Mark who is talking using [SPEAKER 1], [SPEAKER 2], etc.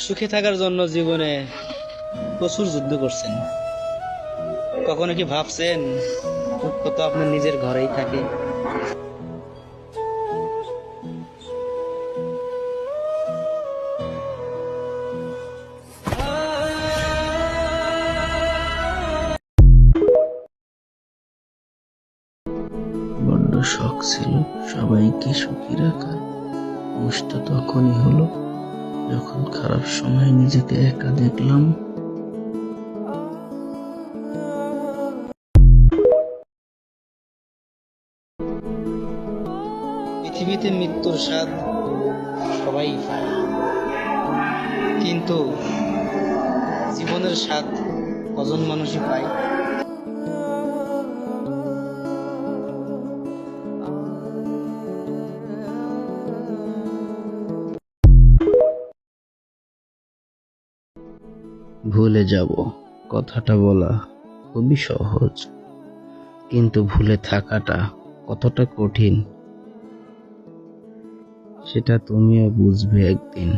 [SPEAKER 1] সুখে থাকার জন্য জীবনে প্রচুর যুদ্ধ করছেন, কখনো কি ভাবছেন দুঃখ তো আপনার নিজের ঘরেই থাকে?
[SPEAKER 2] বড্ড শখ ছিল সবাইকে সুখী রাখা। বুঝতে তখনই হলো যখন খারাপ সময় নিজেকে একা দেখলাম।
[SPEAKER 1] পৃথিবীতে মৃত্যুর স্বাদ সবাই পায়, কিন্তু জীবনের স্বাদ কজন মানুষই পায়?
[SPEAKER 2] ভুলে যাব কথাটা বলা খুবই সহজ, কিন্তু ভুলে থাকাটা কতটা কঠিন সেটা তুমিও বুঝবে একদিন।